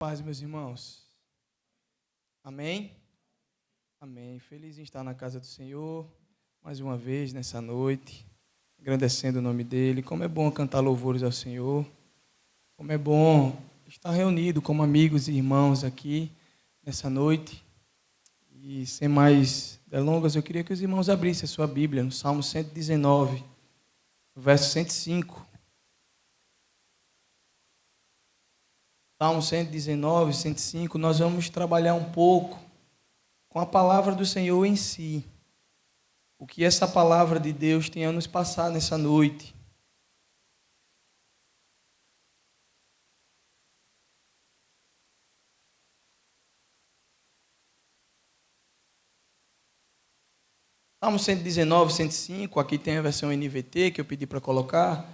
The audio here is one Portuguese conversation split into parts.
Paz, meus irmãos. Amém? Amém. Feliz em estar na casa do Senhor, mais uma vez nessa noite, agradecendo o nome dEle. Como é bom cantar louvores ao Senhor. Como é bom estar reunido como amigos e irmãos aqui nessa noite. E sem mais delongas, eu queria que os irmãos abrissem a sua Bíblia no Salmo 119, verso 105. Salmo 119, 105, nós vamos trabalhar um pouco com a palavra do Senhor em si. O que essa palavra de Deus tem a nos passar nessa noite. Salmo 119, 105, aqui tem a versão NVT que eu pedi para colocar.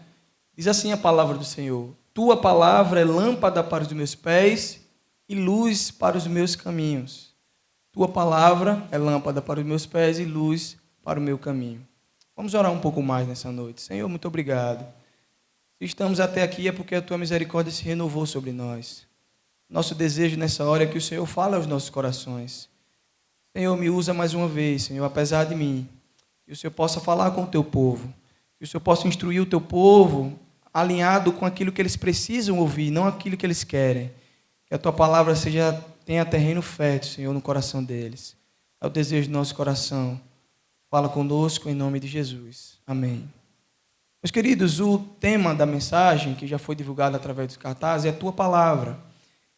Diz assim a palavra do Senhor: Tua palavra é lâmpada para os meus pés e luz para os meus caminhos. Tua palavra é lâmpada para os meus pés e luz para o meu caminho. Vamos orar um pouco mais nessa noite. Senhor, muito obrigado. Se estamos até aqui é porque a Tua misericórdia se renovou sobre nós. Nosso desejo nessa hora é que o Senhor fale aos nossos corações. Senhor, me usa mais uma vez, Senhor, apesar de mim. Que o Senhor possa falar com o Teu povo. Que o Senhor possa instruir o Teu povo alinhado com aquilo que eles precisam ouvir, não aquilo que eles querem. Que a Tua palavra tenha terreno fértil, Senhor, no coração deles. É o desejo do nosso coração. Fala conosco em nome de Jesus. Amém. Meus queridos, o tema da mensagem, que já foi divulgado através dos cartazes, é a Tua palavra.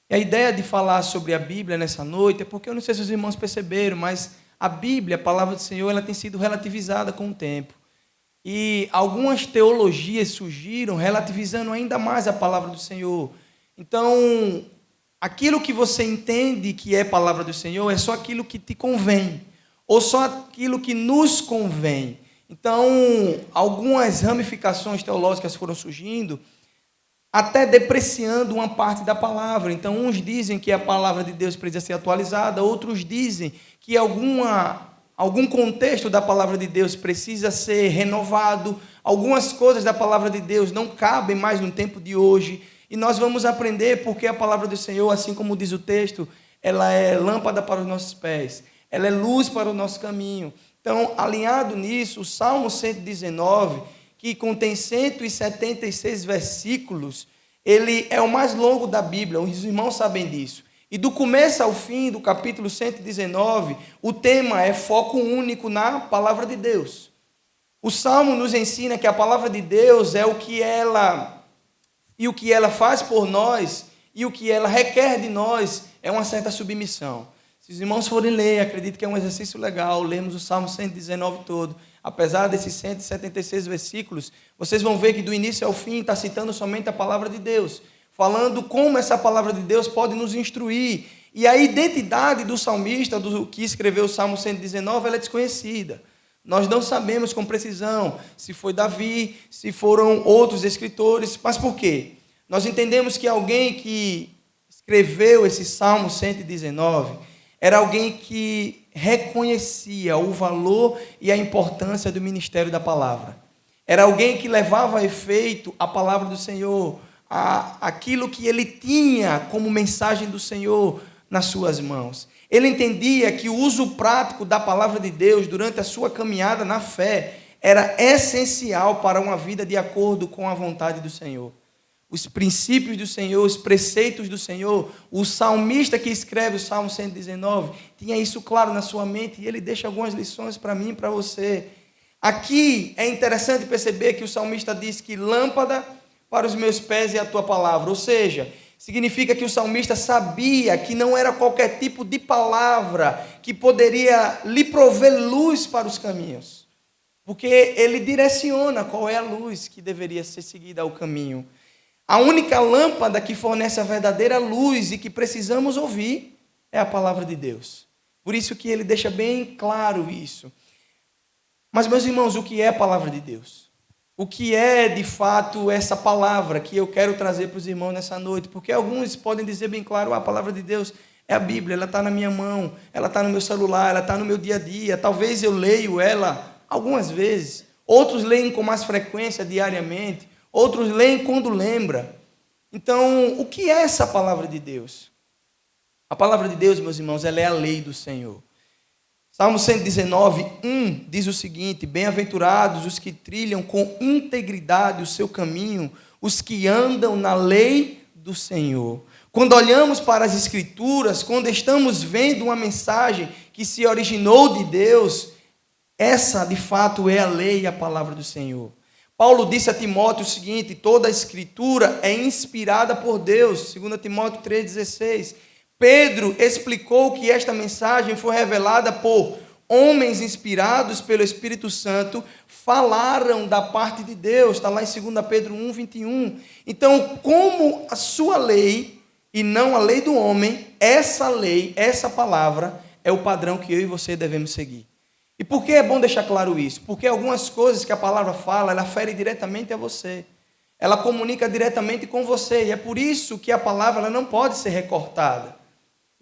E a ideia de falar sobre a Bíblia nessa noite é porque eu não sei se os irmãos perceberam, mas a Bíblia, a palavra do Senhor, ela tem sido relativizada com o tempo. E algumas teologias surgiram relativizando ainda mais a palavra do Senhor. Então, aquilo que você entende que é palavra do Senhor é só aquilo que te convém, ou só aquilo que nos convém. Então, algumas ramificações teológicas foram surgindo, até depreciando uma parte da palavra. Então, uns dizem que a palavra de Deus precisa ser atualizada, outros dizem que algum contexto da palavra de Deus precisa ser renovado, algumas coisas da palavra de Deus não cabem mais no tempo de hoje, e nós vamos aprender porque a palavra do Senhor, assim como diz o texto, ela é lâmpada para os nossos pés, ela é luz para o nosso caminho. Então, alinhado nisso, o Salmo 119, que contém 176 versículos, ele é o mais longo da Bíblia, os irmãos sabem disso. E do começo ao fim do capítulo 119, o tema é foco único na palavra de Deus. O Salmo nos ensina que a palavra de Deus é o que ela faz por nós, e o que ela requer de nós é uma certa submissão. Se os irmãos forem ler, acredito que é um exercício legal, lermos o Salmo 119 todo. Apesar desses 176 versículos, vocês vão ver que do início ao fim está citando somente a palavra de Deus, falando como essa palavra de Deus pode nos instruir. E a identidade do salmista, do que escreveu o Salmo 119, ela é desconhecida. Nós não sabemos com precisão se foi Davi, se foram outros escritores. Mas por quê? Nós entendemos que alguém que escreveu esse Salmo 119 era alguém que reconhecia o valor e a importância do ministério da palavra. Era alguém que levava a efeito a palavra do Senhor, aquilo que ele tinha como mensagem do Senhor nas suas mãos. Ele entendia que o uso prático da palavra de Deus durante a sua caminhada na fé era essencial para uma vida de acordo com a vontade do Senhor. Os princípios do Senhor, os preceitos do Senhor, o salmista que escreve o Salmo 119 tinha isso claro na sua mente, e ele deixa algumas lições para mim e para você. Aqui é interessante perceber que o salmista diz que lâmpada para os meus pés é a tua palavra, ou seja, significa que o salmista sabia que não era qualquer tipo de palavra que poderia lhe prover luz para os caminhos, porque ele direciona qual é a luz que deveria ser seguida ao caminho. A única lâmpada que fornece a verdadeira luz e que precisamos ouvir é a palavra de Deus. Por isso que ele deixa bem claro isso. Mas, meus irmãos, o que é a palavra de Deus? O que é, de fato, essa palavra que eu quero trazer para os irmãos nessa noite? Porque alguns podem dizer bem claro, a palavra de Deus é a Bíblia, ela está na minha mão, ela está no meu celular, ela está no meu dia a dia. Talvez eu leio ela algumas vezes. Outros leem com mais frequência, diariamente. Outros leem quando lembra. Então, o que é essa palavra de Deus? A palavra de Deus, meus irmãos, ela é a lei do Senhor. Salmo 119, 1 diz o seguinte: bem-aventurados os que trilham com integridade o seu caminho, os que andam na lei do Senhor. Quando olhamos para as Escrituras, quando estamos vendo uma mensagem que se originou de Deus, essa de fato é a lei e a palavra do Senhor. Paulo disse a Timóteo o seguinte: toda a Escritura é inspirada por Deus, 2 Timóteo 3,16. Pedro explicou que esta mensagem foi revelada por homens inspirados pelo Espírito Santo, falaram da parte de Deus, está lá em 2 Pedro 1,21. Então, como a sua lei, e não a lei do homem, essa lei, essa palavra, é o padrão que eu e você devemos seguir. E por que é bom deixar claro isso? Porque algumas coisas que a palavra fala, ela fere diretamente a você. Ela comunica diretamente com você, e é por isso que a palavra ela não pode ser recortada.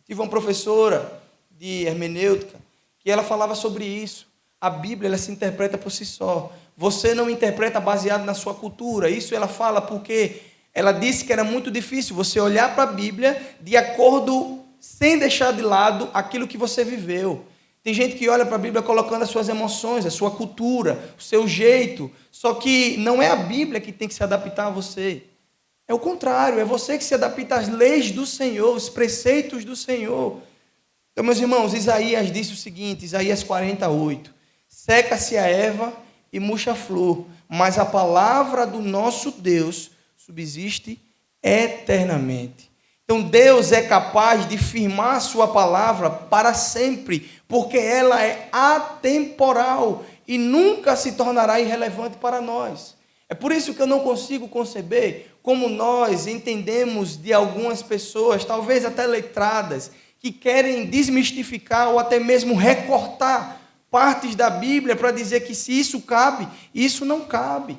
Tive uma professora de hermenêutica que ela falava sobre isso. A Bíblia ela se interpreta por si só. Você não interpreta baseado na sua cultura. Isso ela fala porque ela disse que era muito difícil você olhar para a Bíblia de acordo, sem deixar de lado aquilo que você viveu. Tem gente que olha para a Bíblia colocando as suas emoções, a sua cultura, o seu jeito. Só que não é a Bíblia que tem que se adaptar a você. É o contrário, é você que se adapta às leis do Senhor, os preceitos do Senhor. Então, meus irmãos, Isaías disse o seguinte, Isaías 48, seca-se a erva e murcha a flor, mas a palavra do nosso Deus subsiste eternamente. Então, Deus é capaz de firmar a sua palavra para sempre, porque ela é atemporal e nunca se tornará irrelevante para nós. É por isso que eu não consigo conceber como nós entendemos de algumas pessoas, talvez até letradas, que querem desmistificar ou até mesmo recortar partes da Bíblia para dizer que se isso cabe, isso não cabe.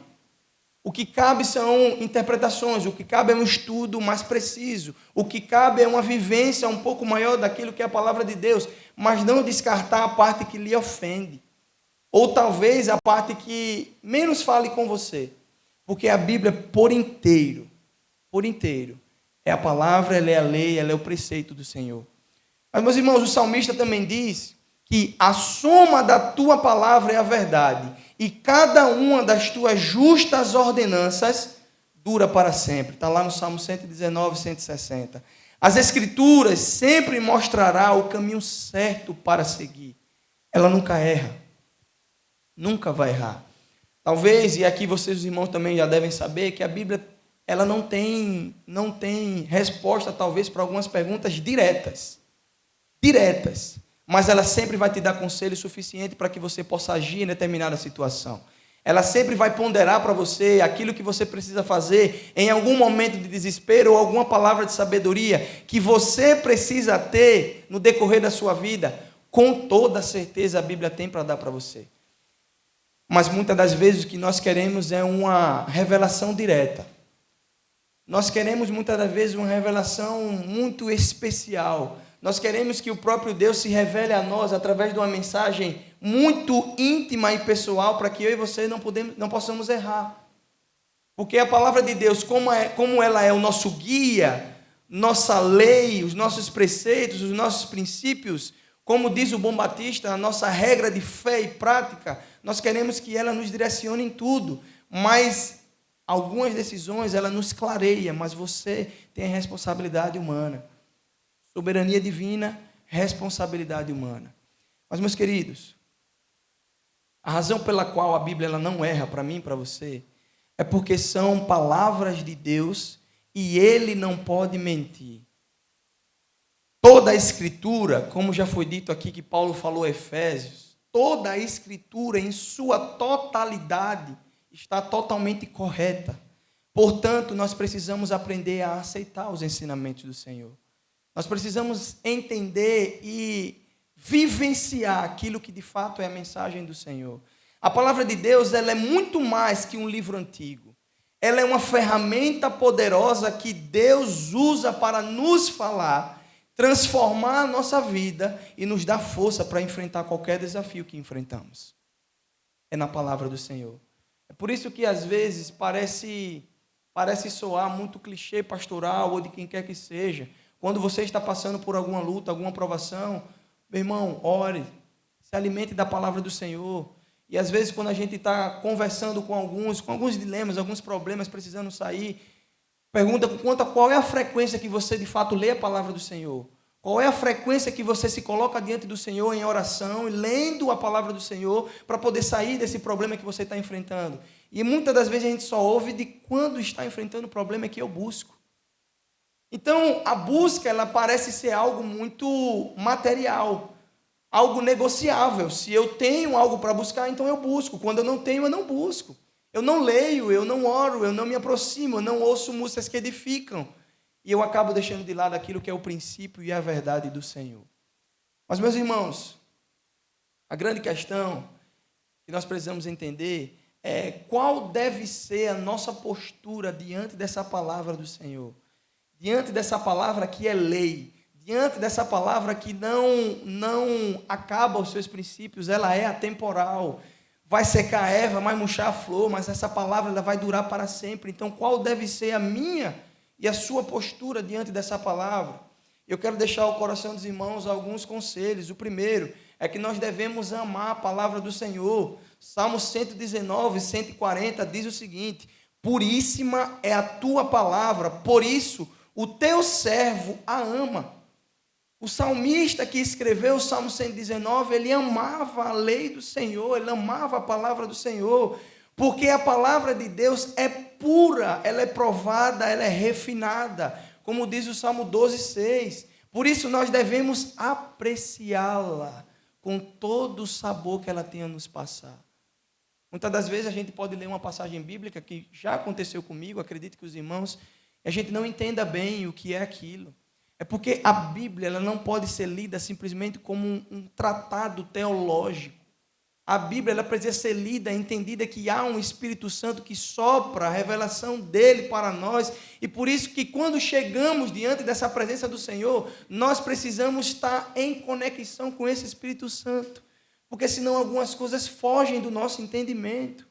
O que cabe são interpretações, o que cabe é um estudo mais preciso, o que cabe é uma vivência um pouco maior daquilo que é a palavra de Deus, mas não descartar a parte que lhe ofende, ou talvez a parte que menos fale com você, porque a Bíblia por inteiro, é a palavra, ela é a lei, ela é o preceito do Senhor. Mas, meus irmãos, o salmista também diz que a soma da tua palavra é a verdade, e cada uma das tuas justas ordenanças dura para sempre. Está lá no Salmo 119, 160. As Escrituras sempre mostrará o caminho certo para seguir. Ela nunca erra. Nunca vai errar. Talvez, e aqui vocês, os irmãos, também já devem saber, que a Bíblia ela não tem resposta, talvez, para algumas perguntas diretas. Mas ela sempre vai te dar conselho suficiente para que você possa agir em determinada situação. Ela sempre vai ponderar para você aquilo que você precisa fazer em algum momento de desespero ou alguma palavra de sabedoria que você precisa ter no decorrer da sua vida. Com toda certeza a Bíblia tem para dar para você. Mas muitas das vezes o que nós queremos é uma revelação direta. Nós queremos muitas das vezes uma revelação muito especial. Nós queremos que o próprio Deus se revele a nós através de uma mensagem muito íntima e pessoal para que eu e você não possamos errar. Porque a palavra de Deus, como ela é o nosso guia, nossa lei, os nossos preceitos, os nossos princípios, como diz o Bom Batista, a nossa regra de fé e prática, nós queremos que ela nos direcione em tudo, mas algumas decisões ela nos clareia, mas você tem a responsabilidade humana. Soberania divina, responsabilidade humana. Mas, meus queridos, a razão pela qual a Bíblia ela não erra para mim e para você é porque são palavras de Deus e Ele não pode mentir. Toda a Escritura, como já foi dito aqui que Paulo falou a Efésios, toda a Escritura em sua totalidade está totalmente correta. Portanto, nós precisamos aprender a aceitar os ensinamentos do Senhor. Nós precisamos entender e vivenciar aquilo que de fato é a mensagem do Senhor. A palavra de Deus ela é muito mais que um livro antigo. Ela é uma ferramenta poderosa que Deus usa para nos falar, transformar a nossa vida e nos dar força para enfrentar qualquer desafio que enfrentamos. É na palavra do Senhor. É por isso que às vezes parece soar muito clichê pastoral ou de quem quer que seja, Quando você está passando por alguma luta, alguma provação, meu irmão, ore, se alimente da palavra do Senhor. E às vezes quando a gente está conversando com alguns dilemas, alguns problemas precisando sair, pergunta qual é a frequência que você de fato lê a palavra do Senhor. Qual é a frequência que você se coloca diante do Senhor em oração e lendo a palavra do Senhor para poder sair desse problema que você está enfrentando? E muitas das vezes a gente só ouve de quando está enfrentando o problema é que eu busco. Então, a busca, ela parece ser algo muito material, algo negociável. Se eu tenho algo para buscar, então eu busco. Quando eu não tenho, eu não busco. Eu não leio, eu não oro, eu não me aproximo, eu não ouço músicas que edificam. E eu acabo deixando de lado aquilo que é o princípio e a verdade do Senhor. Mas, meus irmãos, a grande questão que nós precisamos entender é qual deve ser a nossa postura diante dessa palavra do Senhor. Diante dessa palavra que é lei, diante dessa palavra que não acaba os seus princípios, ela é atemporal. Vai secar a erva, vai murchar a flor, mas essa palavra ela vai durar para sempre. Então, qual deve ser a minha e a sua postura diante dessa palavra? Eu quero deixar ao coração dos irmãos alguns conselhos. O primeiro é que nós devemos amar a palavra do Senhor. Salmo 119, 140 diz o seguinte: puríssima é a tua palavra, por isso o teu servo a ama. O salmista que escreveu o Salmo 119, ele amava a lei do Senhor, ele amava a palavra do Senhor, porque a palavra de Deus é pura, ela é provada, ela é refinada, como diz o Salmo 12:6. Por isso nós devemos apreciá-la com todo o sabor que ela tem a nos passar. Muitas das vezes a gente pode ler uma passagem bíblica que já aconteceu comigo, acredito que os irmãos, e a gente não entenda bem o que é aquilo. É porque a Bíblia ela não pode ser lida simplesmente como um tratado teológico. A Bíblia ela precisa ser lida, entendida que há um Espírito Santo que sopra a revelação dele para nós, e por isso que quando chegamos diante dessa presença do Senhor, nós precisamos estar em conexão com esse Espírito Santo, porque senão algumas coisas fogem do nosso entendimento,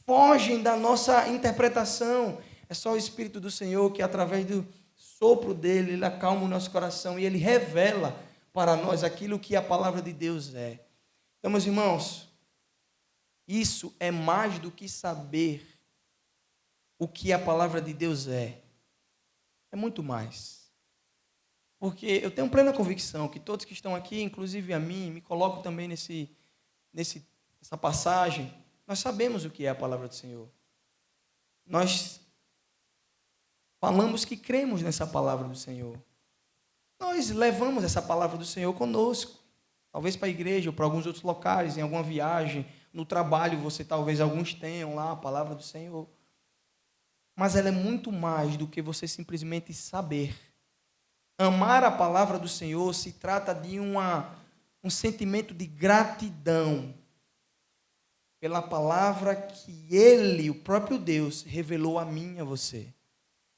fogem da nossa interpretação. É só o Espírito do Senhor que através do sopro dele, ele acalma o nosso coração e ele revela para nós aquilo que a palavra de Deus é. Então, meus irmãos, isso é mais do que saber o que a palavra de Deus é. É muito mais. Porque eu tenho plena convicção que todos que estão aqui, inclusive a mim, me coloco também nessa passagem, nós sabemos o que é a palavra do Senhor. Nós falamos que cremos nessa palavra do Senhor. Nós levamos essa palavra do Senhor conosco. Talvez para a igreja ou para alguns outros locais, em alguma viagem, no trabalho, talvez alguns tenham lá a palavra do Senhor. Mas ela é muito mais do que você simplesmente saber. Amar a palavra do Senhor se trata de um sentimento de gratidão pela palavra que Ele, o próprio Deus, revelou a mim e a você.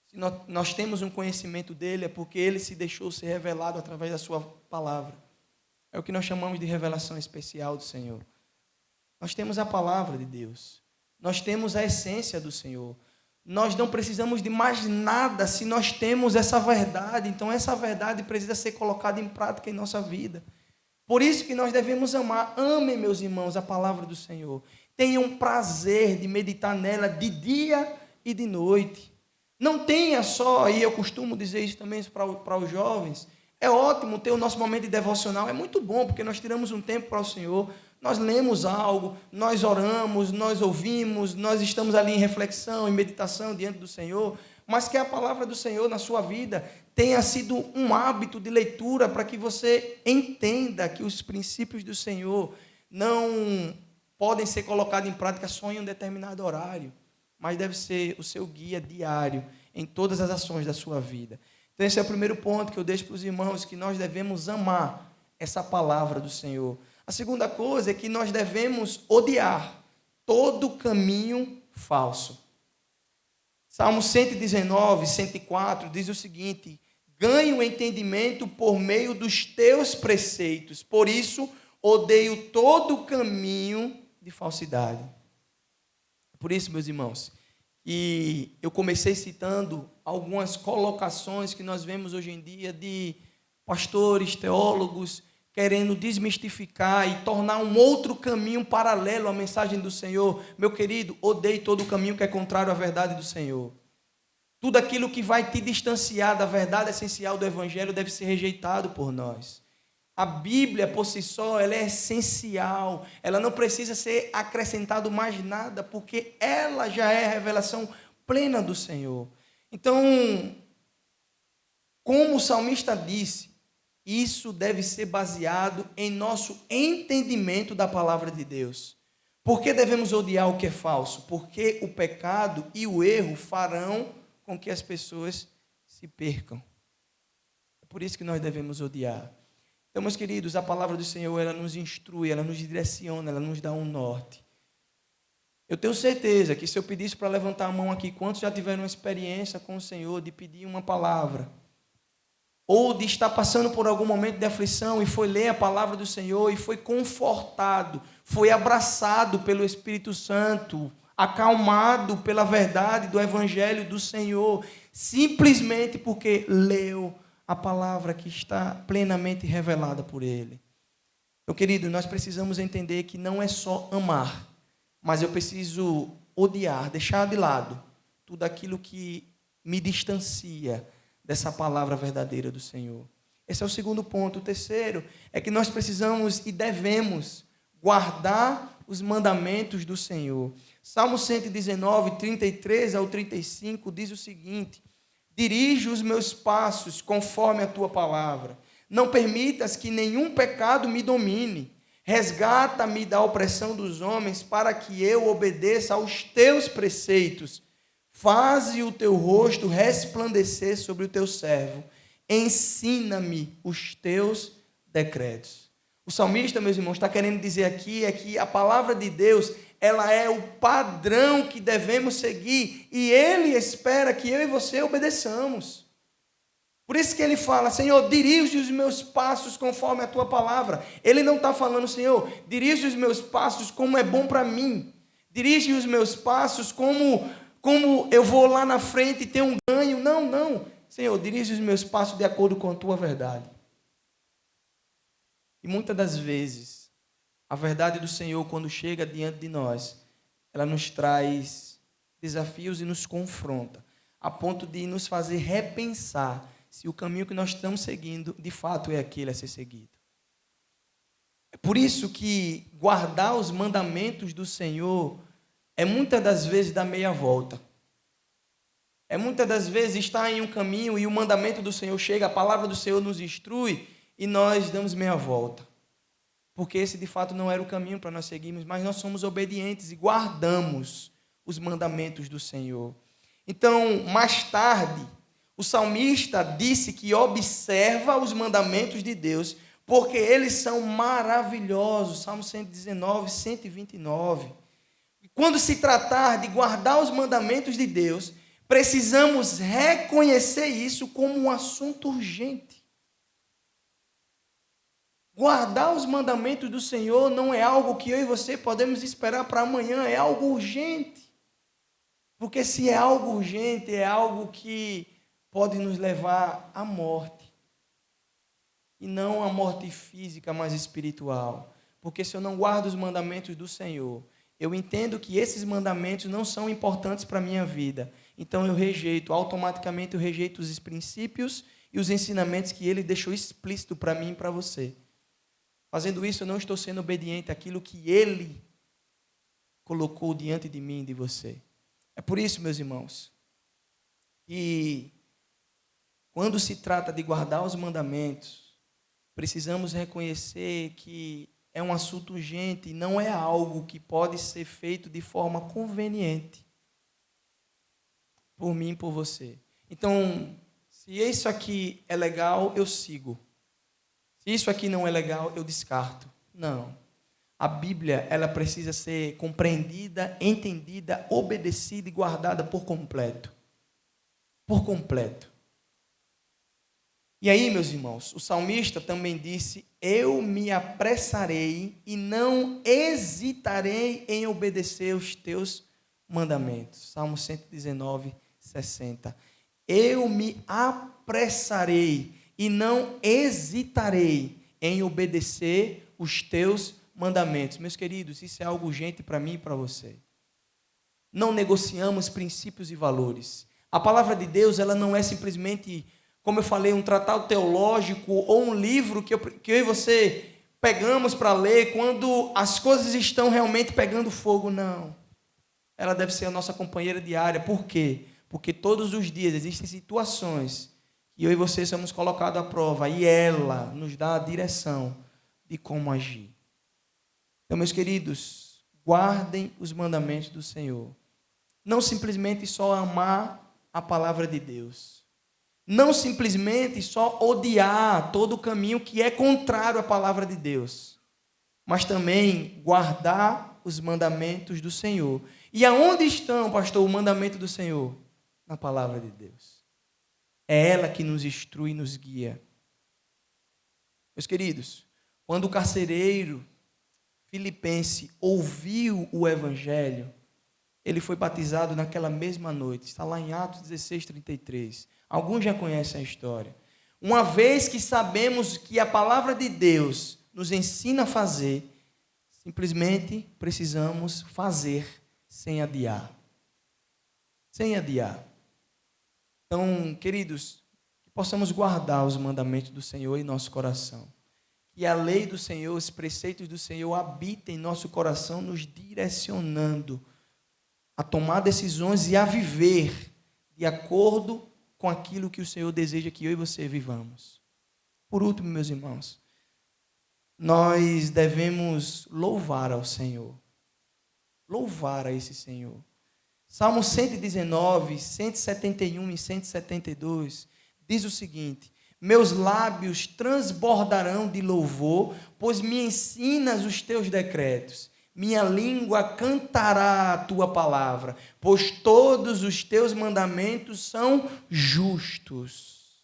Se nós temos um conhecimento dele, é porque ele se deixou ser revelado através da sua palavra. É o que nós chamamos de revelação especial do Senhor. Nós temos a palavra de Deus. Nós temos a essência do Senhor. Nós não precisamos de mais nada se nós temos essa verdade. Então, essa verdade precisa ser colocada em prática em nossa vida. Por isso que nós devemos amar. Amem, meus irmãos, a palavra do Senhor. Tenham prazer de meditar nela de dia e de noite. Não tenha só, e eu costumo dizer isso também para os jovens, é ótimo ter o nosso momento de devocional, é muito bom, porque nós tiramos um tempo para o Senhor, nós lemos algo, nós oramos, nós ouvimos, nós estamos ali em reflexão, em meditação diante do Senhor, mas que a palavra do Senhor na sua vida tenha sido um hábito de leitura para que você entenda que os princípios do Senhor não podem ser colocados em prática só em um determinado horário, mas deve ser o seu guia diário em todas as ações da sua vida. Então esse é o primeiro ponto que eu deixo para os irmãos, que nós devemos amar essa palavra do Senhor. A segunda coisa é que nós devemos odiar todo caminho falso. Salmo 119, 104 diz o seguinte: ganho o entendimento por meio dos teus preceitos, por isso odeio todo caminho de falsidade. Por isso, meus irmãos, e eu comecei citando algumas colocações que nós vemos hoje em dia de pastores, teólogos, querendo desmistificar e tornar um outro caminho paralelo à mensagem do Senhor. Meu querido, odeie todo o caminho que é contrário à verdade do Senhor. Tudo aquilo que vai te distanciar da verdade essencial do Evangelho deve ser rejeitado por nós. A Bíblia, por si só, ela é essencial. Ela não precisa ser acrescentado mais nada, porque ela já é a revelação plena do Senhor. Então, como o salmista disse, isso deve ser baseado em nosso entendimento da palavra de Deus. Por que devemos odiar o que é falso? Porque o pecado e o erro farão com que as pessoas se percam. É por isso que nós devemos odiar. Então, meus queridos, a palavra do Senhor, ela nos instrui, ela nos direciona, ela nos dá um norte. Eu tenho certeza que se eu pedisse para levantar a mão aqui, quantos já tiveram uma experiência com o Senhor de pedir uma palavra? Ou de estar passando por algum momento de aflição e foi ler a palavra do Senhor e foi confortado, foi abraçado pelo Espírito Santo, acalmado pela verdade do Evangelho do Senhor, simplesmente porque leu a palavra que está plenamente revelada por Ele. Meu querido, nós precisamos entender que não é só amar, mas eu preciso odiar, deixar de lado tudo aquilo que me distancia dessa palavra verdadeira do Senhor. Esse é o segundo ponto. O terceiro é que nós precisamos e devemos guardar os mandamentos do Senhor. Salmo 119, 33 ao 35 diz o seguinte: dirige os meus passos conforme a tua palavra. Não permitas que nenhum pecado me domine. Resgata-me da opressão dos homens, para que eu obedeça aos teus preceitos. Faze o teu rosto resplandecer sobre o teu servo. Ensina-me os teus decretos. O salmista, meus irmãos, está querendo dizer aqui é que a palavra de Deus, ela é o padrão que devemos seguir e Ele espera que eu e você obedeçamos. Por isso que Ele fala: Senhor, dirige os meus passos conforme a Tua palavra. Ele não está falando: Senhor, dirige os meus passos como é bom para mim. Dirige os meus passos como eu vou lá na frente e tenho um ganho. Não, não. Senhor, dirige os meus passos de acordo com a Tua verdade. E muitas das vezes, a verdade do Senhor, quando chega diante de nós, ela nos traz desafios e nos confronta, a ponto de nos fazer repensar se o caminho que nós estamos seguindo, de fato, é aquele a ser seguido. É por isso que guardar os mandamentos do Senhor é muitas das vezes dar meia volta. É muitas das vezes estar em um caminho e o mandamento do Senhor chega, a palavra do Senhor nos instrui e nós damos meia volta. Porque esse de fato não era o caminho para nós seguirmos, mas nós somos obedientes e guardamos os mandamentos do Senhor. Então, mais tarde, o salmista disse que observa os mandamentos de Deus, porque eles são maravilhosos. Salmo 119, 129. E quando se tratar de guardar os mandamentos de Deus, precisamos reconhecer isso como um assunto urgente. Guardar os mandamentos do Senhor não é algo que eu e você podemos esperar para amanhã, é algo urgente. Porque se é algo urgente, é algo que pode nos levar à morte. E não à morte física, mas espiritual. Porque se eu não guardo os mandamentos do Senhor, eu entendo que esses mandamentos não são importantes para a minha vida. Então automaticamente eu rejeito os princípios e os ensinamentos que Ele deixou explícito para mim e para você. Fazendo isso, eu não estou sendo obediente àquilo que Ele colocou diante de mim e de você. É por isso, meus irmãos, que quando se trata de guardar os mandamentos, precisamos reconhecer que é um assunto urgente e não é algo que pode ser feito de forma conveniente por mim e por você. Então, se isso aqui é legal, eu sigo. Se isso aqui não é legal, eu descarto. Não. A Bíblia, ela precisa ser compreendida, entendida, obedecida e guardada por completo. Por completo. E aí, meus irmãos, o salmista também disse: eu me apressarei e não hesitarei em obedecer os teus mandamentos. Salmo 119, 60. eu me apressarei e não hesitarei em obedecer os teus mandamentos. Meus queridos, isso é algo urgente para mim e para você. Não negociamos princípios e valores. A palavra de Deus, ela não é simplesmente, como eu falei, um tratado teológico ou um livro que eu e você pegamos para ler quando as coisas estão realmente pegando fogo, não. Ela deve ser a nossa companheira diária. Por quê? Porque todos os dias existem situações que eu e você somos colocados à prova e ela nos dá a direção de como agir. Então, meus queridos, guardem os mandamentos do Senhor. Não simplesmente só amar a palavra de Deus. Não simplesmente só odiar todo o caminho que é contrário à palavra de Deus. Mas também guardar os mandamentos do Senhor. E aonde estão, pastor, o mandamento do Senhor? Na palavra de Deus. É ela que nos instrui e nos guia. Meus queridos, quando o carcereiro filipense ouviu o evangelho, ele foi batizado naquela mesma noite. Está lá em Atos 16:33. Alguns já conhecem a história. Uma vez que sabemos que a palavra de Deus nos ensina a fazer, simplesmente precisamos fazer sem adiar. Sem adiar. Então, queridos, que possamos guardar os mandamentos do Senhor em nosso coração. Que a lei do Senhor, os preceitos do Senhor habitem em nosso coração, nos direcionando a tomar decisões e a viver de acordo com aquilo que o Senhor deseja que eu e você vivamos. Por último, meus irmãos, nós devemos louvar ao Senhor. Louvar a esse Senhor. Salmo 119, 171 e 172 diz o seguinte: meus lábios transbordarão de louvor, pois me ensinas os teus decretos. Minha língua cantará a tua palavra, pois todos os teus mandamentos são justos.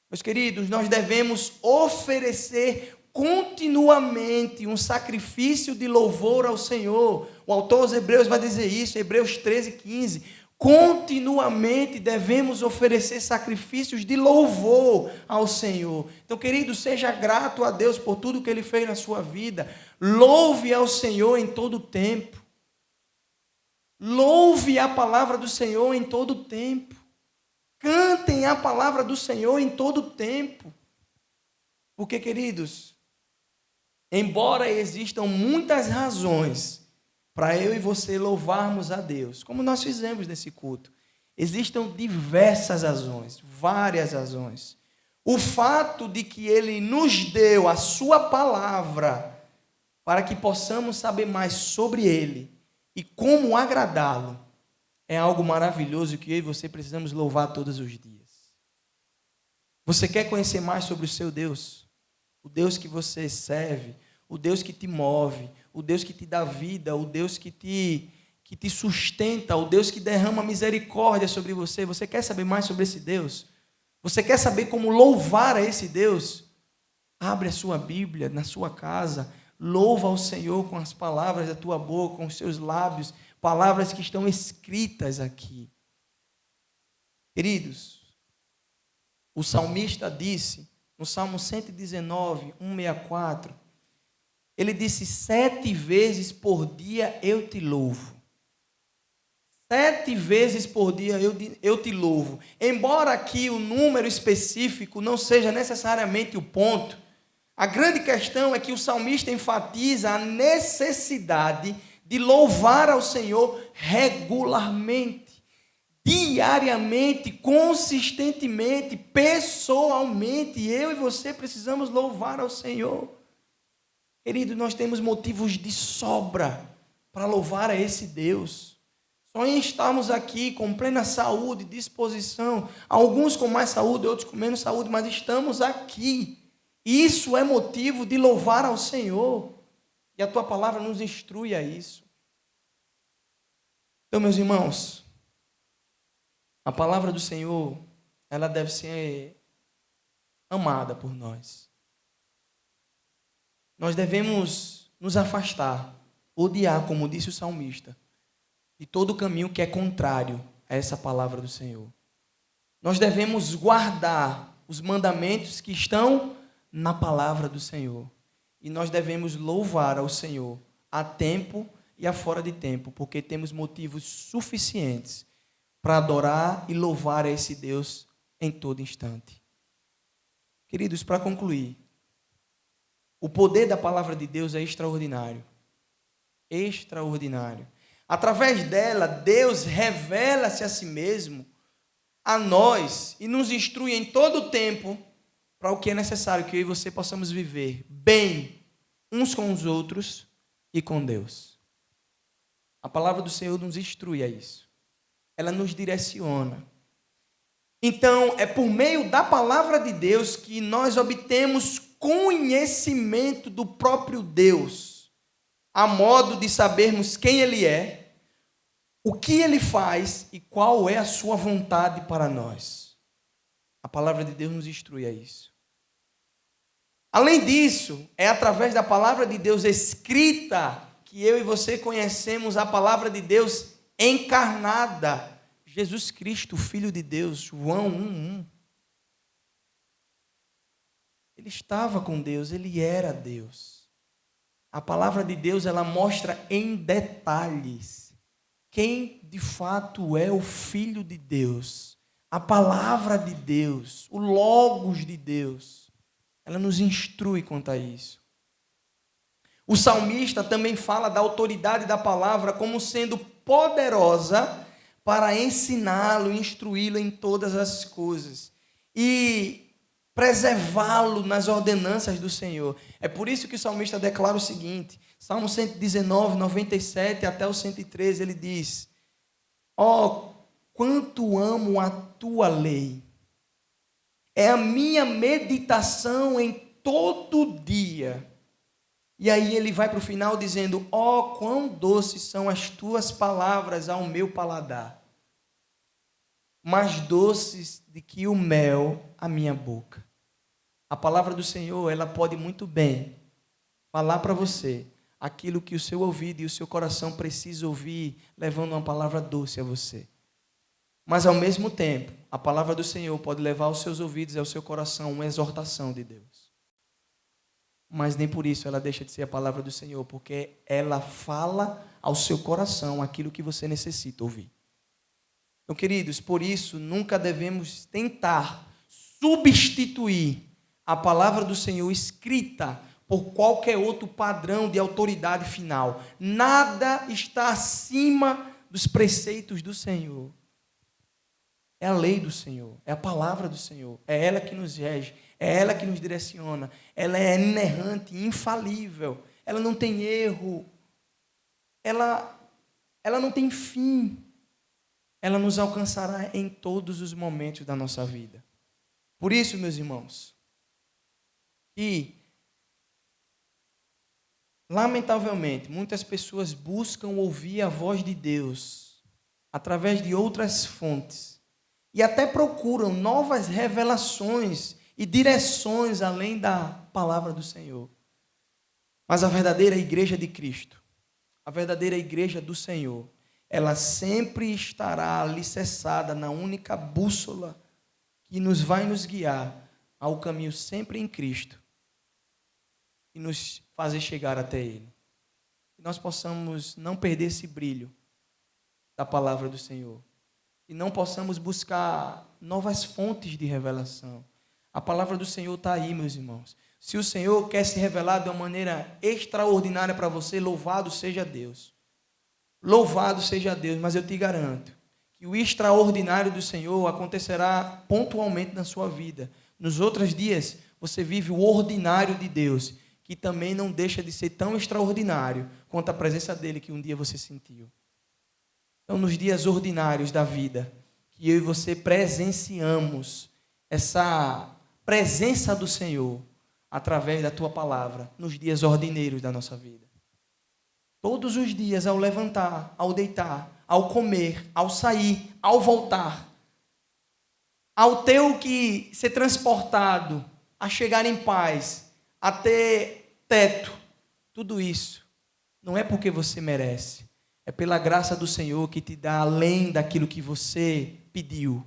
Meus queridos, nós devemos oferecer continuamente um sacrifício de louvor ao Senhor. O autor aos Hebreus vai dizer isso, Hebreus 13:15. Continuamente devemos oferecer sacrifícios de louvor ao Senhor. Então, querido, seja grato a Deus por tudo que Ele fez na sua vida. Louve ao Senhor em todo o tempo. Louve a palavra do Senhor em todo o tempo. Cantem a palavra do Senhor em todo o tempo. Porque, queridos, embora existam muitas razões para eu e você louvarmos a Deus, como nós fizemos nesse culto, existem diversas razões, várias razões. O fato de que Ele nos deu a sua palavra para que possamos saber mais sobre Ele e como agradá-lo, é algo maravilhoso que eu e você precisamos louvar todos os dias. Você quer conhecer mais sobre o seu Deus? O Deus que você serve, o Deus que te move, o Deus que te dá vida, o Deus que te sustenta, o Deus que derrama misericórdia sobre você. Você quer saber mais sobre esse Deus? Você quer saber como louvar a esse Deus? Abre a sua Bíblia na sua casa, louva ao Senhor com as palavras da tua boca, com os seus lábios, palavras que estão escritas aqui. Queridos, o salmista disse, no Salmo 119, 164, ele disse: 7 vezes por dia eu te louvo. 7 vezes por dia eu te louvo. Embora aqui o número específico não seja necessariamente o ponto, a grande questão é que o salmista enfatiza a necessidade de louvar ao Senhor regularmente, diariamente, consistentemente, pessoalmente. Eu e você precisamos louvar ao Senhor. Querido, nós temos motivos de sobra para louvar a esse Deus. Só em estarmos aqui com plena saúde, disposição, alguns com mais saúde, outros com menos saúde, mas estamos aqui. Isso é motivo de louvar ao Senhor. E a tua palavra nos instrui a isso. Então, meus irmãos, a palavra do Senhor, ela deve ser amada por nós. Nós devemos nos afastar, odiar, como disse o salmista, de todo o caminho que é contrário a essa palavra do Senhor. Nós devemos guardar os mandamentos que estão na palavra do Senhor. E nós devemos louvar ao Senhor a tempo e a fora de tempo, porque temos motivos suficientes para adorar e louvar a esse Deus em todo instante. Queridos, para concluir, o poder da palavra de Deus é extraordinário. Extraordinário. Através dela, Deus revela-se a si mesmo, a nós, e nos instrui em todo o tempo para o que é necessário que eu e você possamos viver bem uns com os outros e com Deus. A palavra do Senhor nos instrui a isso. Ela nos direciona. Então, é por meio da palavra de Deus que nós obtemos conhecimento do próprio Deus, a modo de sabermos quem Ele é, o que Ele faz e qual é a sua vontade para nós. A palavra de Deus nos instrui a isso. Além disso, é através da palavra de Deus escrita que eu e você conhecemos a palavra de Deus encarnada. Jesus Cristo, Filho de Deus, João 1:1. Ele estava com Deus, ele era Deus. A palavra de Deus, ela mostra em detalhes quem de fato é o Filho de Deus. A palavra de Deus, o Logos de Deus, ela nos instrui quanto a isso. O salmista também fala da autoridade da palavra como sendo poderosa para ensiná-lo, instruí-lo em todas as coisas e preservá-lo nas ordenanças do Senhor. É por isso que o salmista declara o seguinte, Salmo 119, 97 até o 113, ele diz: ó, quanto amo a tua lei, é a minha meditação em todo dia. E aí ele vai para o final dizendo: ó, quão doces são as tuas palavras ao meu paladar, mais doces do que o mel à minha boca. A palavra do Senhor, ela pode muito bem falar para você aquilo que o seu ouvido e o seu coração precisam ouvir, levando uma palavra doce a você. Mas ao mesmo tempo, a palavra do Senhor pode levar aos seus ouvidos e ao seu coração uma exortação de Deus. Mas nem por isso ela deixa de ser a palavra do Senhor, porque ela fala ao seu coração aquilo que você necessita ouvir. Então, queridos, por isso nunca devemos tentar substituir a palavra do Senhor escrita por qualquer outro padrão de autoridade final. Nada está acima dos preceitos do Senhor. É a lei do Senhor, é a palavra do Senhor, é ela que nos rege, é ela que nos direciona, ela é inerrante, infalível, ela não tem erro, ela não tem fim, ela nos alcançará em todos os momentos da nossa vida. Por isso, meus irmãos, que lamentavelmente muitas pessoas buscam ouvir a voz de Deus através de outras fontes e até procuram novas revelações e direções além da palavra do Senhor. Mas a verdadeira igreja de Cristo, a verdadeira igreja do Senhor, ela sempre estará alicerçada na única bússola que vai nos guiar ao caminho sempre em Cristo e nos fazer chegar até Ele. Que nós possamos não perder esse brilho da palavra do Senhor e não possamos buscar novas fontes de revelação. A palavra do Senhor está aí, meus irmãos. Se o Senhor quer se revelar de uma maneira extraordinária para você, louvado seja Deus. Louvado seja Deus, mas eu te garanto que o extraordinário do Senhor acontecerá pontualmente na sua vida. Nos outros dias, você vive o ordinário de Deus, que também não deixa de ser tão extraordinário quanto a presença dele que um dia você sentiu. Então, nos dias ordinários da vida, que eu e você presenciamos essa presença do Senhor através da tua palavra, nos dias ordineiros da nossa vida. Todos os dias, ao levantar, ao deitar, ao comer, ao sair, ao voltar, ao ter o que ser transportado, a chegar em paz, a ter teto, tudo isso não é porque você merece, é pela graça do Senhor que te dá além daquilo que você pediu,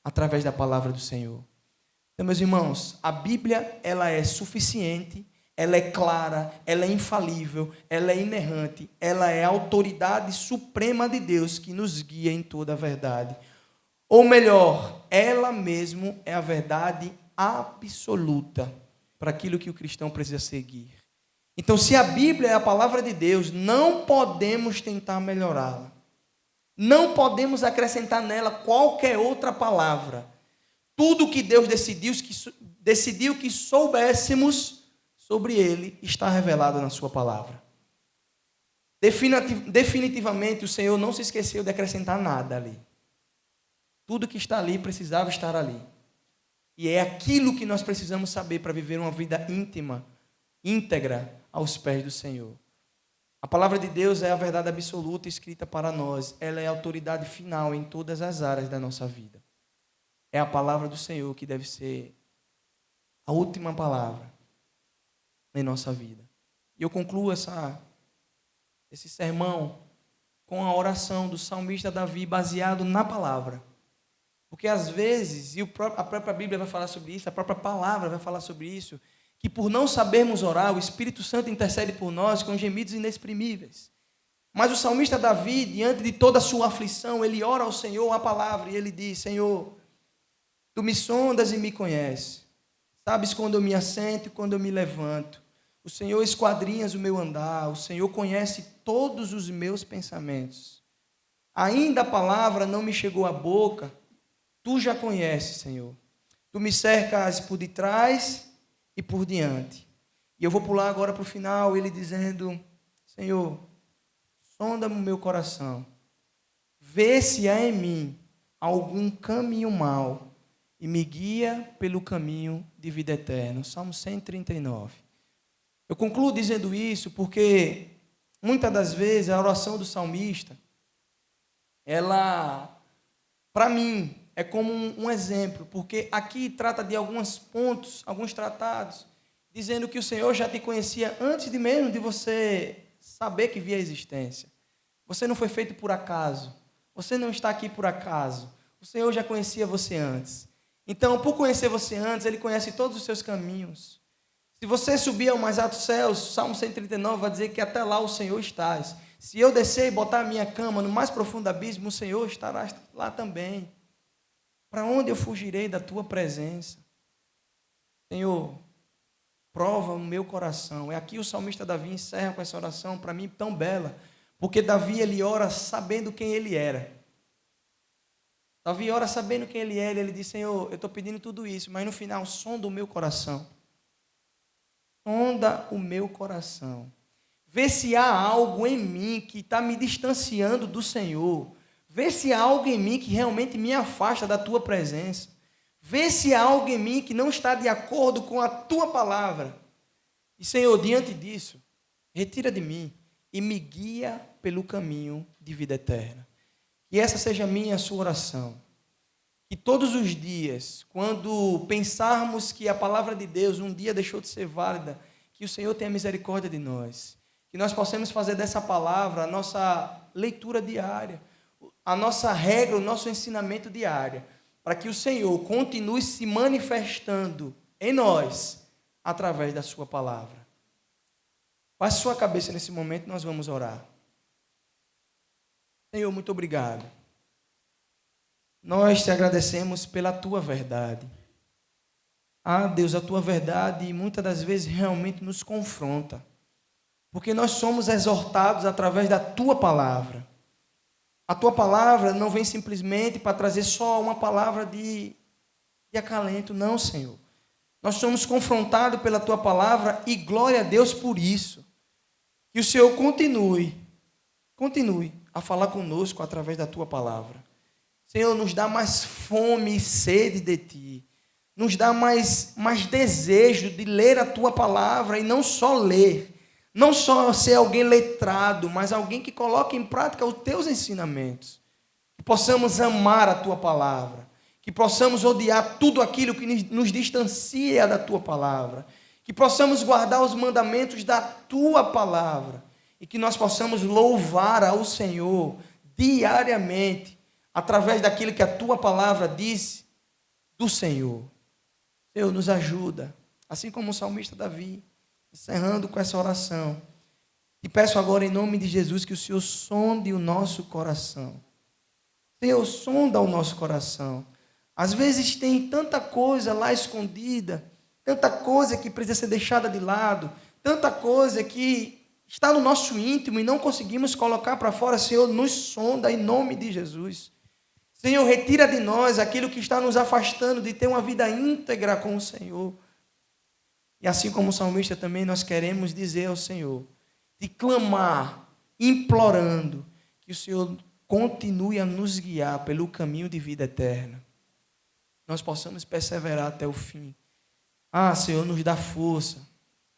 através da palavra do Senhor. Então, meus irmãos, a Bíblia, ela é suficiente, ela é clara, ela é infalível, ela é inerrante, ela é a autoridade suprema de Deus que nos guia em toda a verdade. Ou melhor, ela mesmo é a verdade absoluta para aquilo que o cristão precisa seguir. Então, se a Bíblia é a palavra de Deus, não podemos tentar melhorá-la. Não podemos acrescentar nela qualquer outra palavra. Tudo que Deus decidiu que soubéssemos sobre ele está revelado na sua palavra. Definitivamente o Senhor não se esqueceu de acrescentar nada ali. Tudo que está ali precisava estar ali. E é aquilo que nós precisamos saber para viver uma vida íntima, íntegra aos pés do Senhor. A palavra de Deus é a verdade absoluta escrita para nós. Ela é a autoridade final em todas as áreas da nossa vida. É a palavra do Senhor que deve ser a última palavra em nossa vida. E eu concluo esse sermão com a oração do salmista Davi baseado na palavra. Porque às vezes, e a própria Bíblia vai falar sobre isso, a própria palavra vai falar sobre isso, que por não sabermos orar, o Espírito Santo intercede por nós com gemidos inexprimíveis. Mas o salmista Davi, diante de toda a sua aflição, ele ora ao Senhor a palavra e ele diz: Senhor, Tu me sondas e me conheces. Sabes quando eu me assento e quando eu me levanto. O Senhor esquadrinhas o meu andar. O Senhor conhece todos os meus pensamentos. Ainda a palavra não me chegou à boca. Tu já conheces, Senhor. Tu me cercas por detrás e por diante. E eu vou pular agora para o final, ele dizendo: Senhor, sonda-me o meu coração. Vê se há em mim algum caminho mau e me guia pelo caminho de vida eterna. Salmo 139. Eu concluo dizendo isso porque muitas das vezes a oração do salmista, ela, para mim, é como um exemplo, porque aqui trata de alguns pontos, alguns tratados, dizendo que o Senhor já te conhecia antes de mesmo de você saber que via a existência. Você não foi feito por acaso. Você não está aqui por acaso. O Senhor já conhecia você antes. Então, por conhecer você antes, Ele conhece todos os seus caminhos. Se você subir ao mais alto céus, Salmo 139 vai dizer que até lá o Senhor estás. Se eu descer e botar a minha cama no mais profundo abismo, o Senhor estará lá também. Para onde eu fugirei da tua presença? Senhor, prova o meu coração. É aqui o salmista Davi encerra com essa oração, para mim tão bela, porque Davi ele ora sabendo quem ele era. Davi ora sabendo quem ele é, ele diz: Senhor, eu estou pedindo tudo isso, mas no final, sonda o meu coração. Sonda o meu coração. Vê se há algo em mim que está me distanciando do Senhor. Vê se há algo em mim que realmente me afasta da tua presença. Vê se há algo em mim que não está de acordo com a tua palavra. E, Senhor, diante disso, retira de mim e me guia pelo caminho de vida eterna. Que essa seja a minha e a sua oração. Que todos os dias, quando pensarmos que a palavra de Deus um dia deixou de ser válida, que o Senhor tenha misericórdia de nós. Que nós possamos fazer dessa palavra a nossa leitura diária, a nossa regra, o nosso ensinamento diário, para que o Senhor continue se manifestando em nós, através da sua palavra. Baixe sua cabeça nesse momento, nós vamos orar. Senhor, muito obrigado. Nós te agradecemos pela tua verdade. Ah, Deus, a tua verdade muitas das vezes realmente nos confronta, porque nós somos exortados através da tua palavra. A tua palavra não vem simplesmente para trazer só uma palavra de acalento, não, Senhor. Nós somos confrontados pela tua palavra e glória a Deus por isso. Que o Senhor continue a falar conosco através da tua palavra. Senhor, nos dá mais fome e sede de ti. Nos dá mais desejo de ler a tua palavra e não só ler. Não só ser alguém letrado, mas alguém que coloque em prática os teus ensinamentos. Que possamos amar a tua palavra. Que possamos odiar tudo aquilo que nos distancia da tua palavra. Que possamos guardar os mandamentos da tua palavra. E que nós possamos louvar ao Senhor diariamente, através daquilo que a tua palavra diz do Senhor. Senhor, nos ajuda, assim como o salmista Davi, encerrando com essa oração. Te peço agora em nome de Jesus que o Senhor sonde o nosso coração. Senhor, sonda o nosso coração. Às vezes tem tanta coisa lá escondida, tanta coisa que precisa ser deixada de lado, tanta coisa que está no nosso íntimo e não conseguimos colocar para fora. Senhor, nos sonda em nome de Jesus. Senhor, retira de nós aquilo que está nos afastando de ter uma vida íntegra com o Senhor. E assim como o salmista também, nós queremos dizer ao Senhor, de clamar, implorando, que o Senhor continue a nos guiar pelo caminho de vida eterna. Nós possamos perseverar até o fim. Senhor, nos dá força,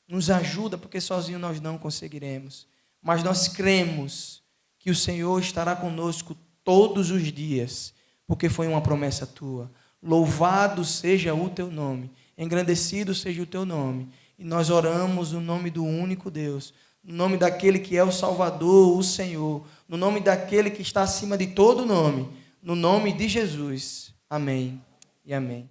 nos ajuda, porque sozinho nós não conseguiremos. Mas nós cremos que o Senhor estará conosco todos os dias, porque foi uma promessa tua. Louvado seja o teu nome, engrandecido seja o teu nome. E nós oramos no nome do único Deus, no nome daquele que é o Salvador, o Senhor, no nome daquele que está acima de todo nome, no nome de Jesus. Amém e amém.